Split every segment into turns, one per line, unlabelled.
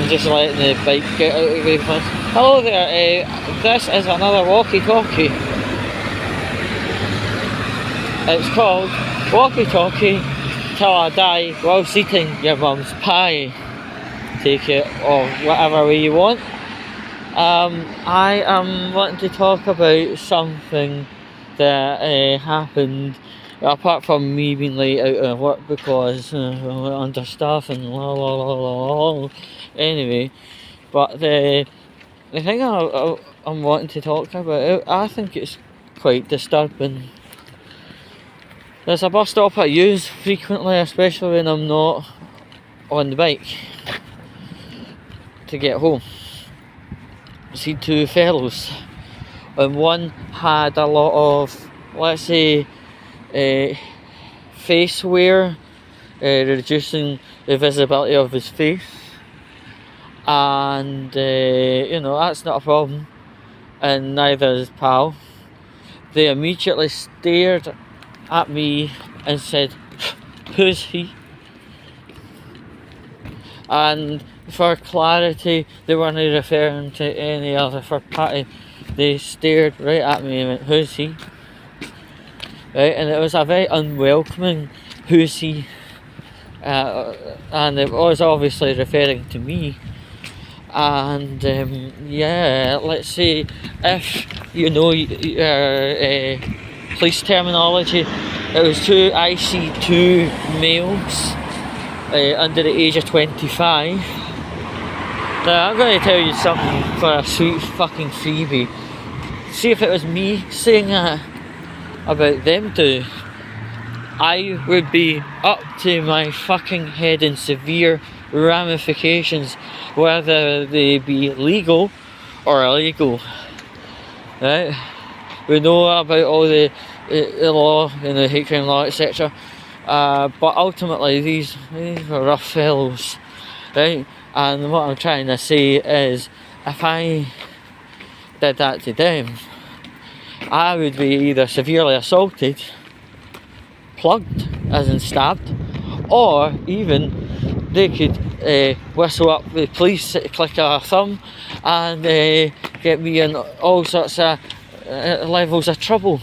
I'm just letting the bike get out of the way first. Hello there, this is another Walkie talkie. It's called Walkie talkie till I die whilst eating your mum's pie. Take it or whatever way you want. I am wanting to talk about something that happened, apart from me being late out of work because understaff and la la la la la. Anyway, but the thing I'm wanting to talk about, I think it's quite disturbing. There's a bus stop I use frequently, especially when I'm not on the bike to get home. I see two fellows, and one had a lot of, let's say, face wear, reducing the visibility of his face, and that's not a problem, and neither is pal. They immediately stared at me and said, "Who's he?" And for clarity, they weren't referring to any other third party. They stared right at me and went, "Who's he?" Right, and it was a very unwelcoming "who's he?" And it was obviously referring to me. And let's say if you know police terminology, it was two IC2 males under the age of 25. Now I'm going to tell you something for a sweet fucking freebie. See, if it was me saying that about them two, I would be up to my fucking head in severe ramifications, whether they be legal or illegal. Right? We know about all the law and the hate crime law, etc. But ultimately, these are rough fellows, right? And what I'm trying to say is, if I did that to them, I would be either severely assaulted, plugged, as in stabbed, or even they could whistle up the police, click a thumb, and get me in all sorts of levels of trouble.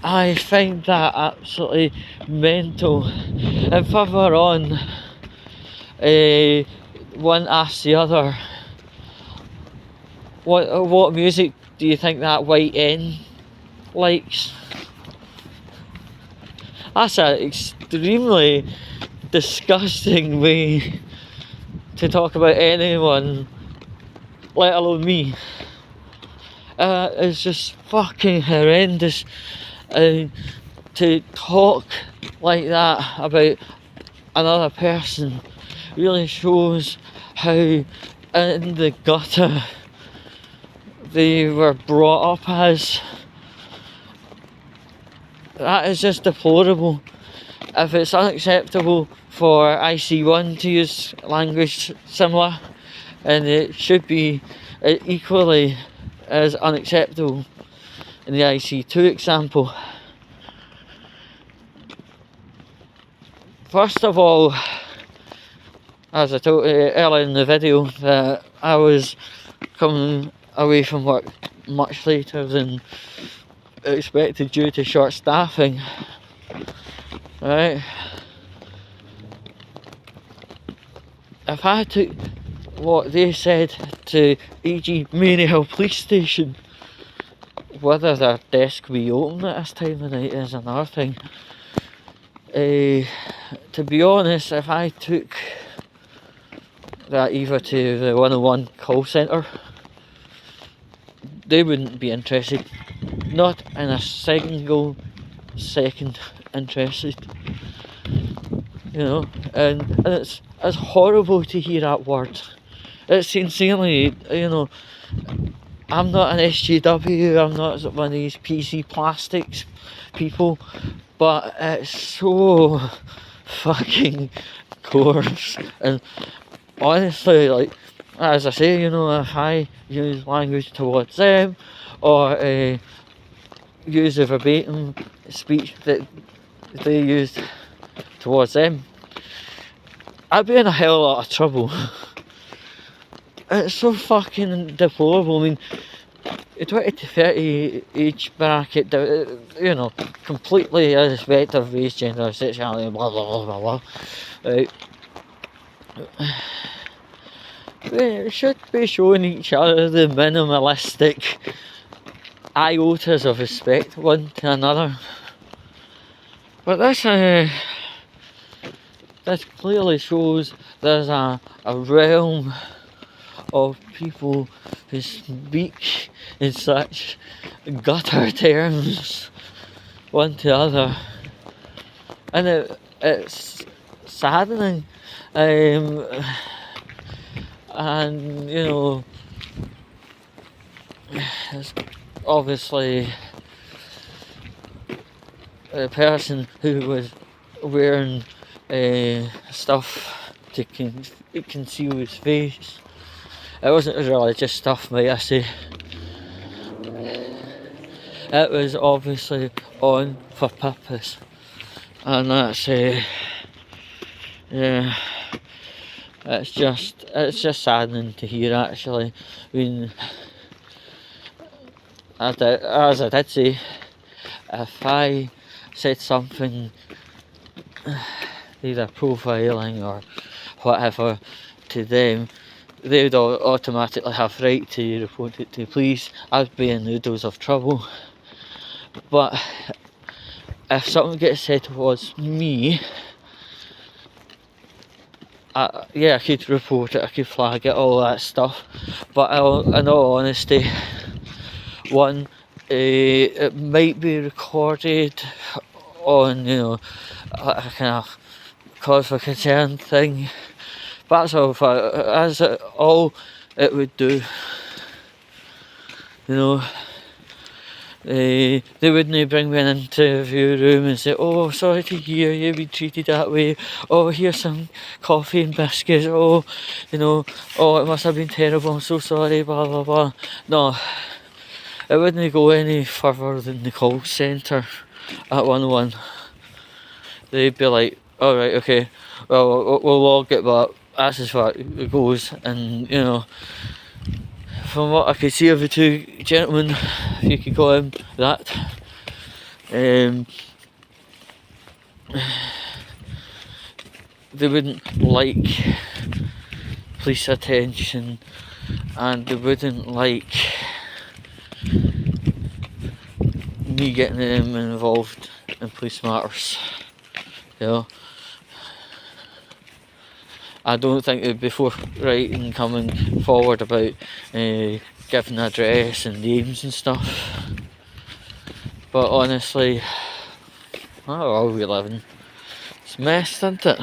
I find that absolutely mental. And further on, one asks the other, what music do you think that white N likes? That's an extremely disgusting way to talk about anyone, let alone me. It's just fucking horrendous. To talk like that about another person really shows how in the gutter they were brought up as. That is just deplorable. If it's unacceptable for IC1 to use language similar, and it should be equally as unacceptable in the IC2 example. First of all, as I told you earlier in the video, that I was coming away from work much later than expected due to short staffing. Right? If I took what they said to e.g. Maryhill police station, whether their desk will be open at this time of night is another thing. To be honest, if I took that either to the 101 call centre, they wouldn't be interested. Not in a single second interested. And it's horrible to hear that word. It's sincerely, I'm not an SJW, I'm not one of these PC plastics people, but it's so fucking coarse. And honestly, like, as I say, if I use language towards them, or use the verbatim speech that they used towards them, I'd be in a hell of a lot of trouble. it's so fucking deplorable. I mean, 20 to 30 age bracket, you know, completely irrespective of race, gender, sexuality, blah blah blah blah blah. Right. We should be showing each other the minimalistic iotas of respect one to another. But this clearly shows there's a realm of people who speak in such gutter terms one to other, and it's saddening, and you know, it's obviously a person who was wearing stuff to conceal his face. It wasn't religious stuff, might I say. It was obviously on for purpose, and that's yeah. It's just saddening to hear, actually. I mean, as I did say, if I said something either profiling or whatever to them, they would automatically have right to report it to police. I'd be in noodles of trouble. But if something gets said towards me, yeah, I could report it, I could flag it, all that stuff. But in all honesty, one, it might be recorded on, you know, a kind of cause for concern thing. But that's all. All it would do, you know. They wouldn't bring me into the interview room and say, "Oh, sorry to hear you be treated that way. Oh, here's some coffee and biscuits. Oh, you know, oh, it must have been terrible. I'm so sorry." Blah blah blah. No, it wouldn't go any further than the call centre at 1-1. They'd be like, "All right, okay, well, we'll log it, but that's as far it goes." And you know, from what I could see of the two gentlemen, if you could call him that, they wouldn't like police attention, and they wouldn't like me getting them involved in police matters. You know, I don't think it'd be forthright in coming forward about giving address and names and stuff. But honestly, what a world we live in. It's messed, isn't it?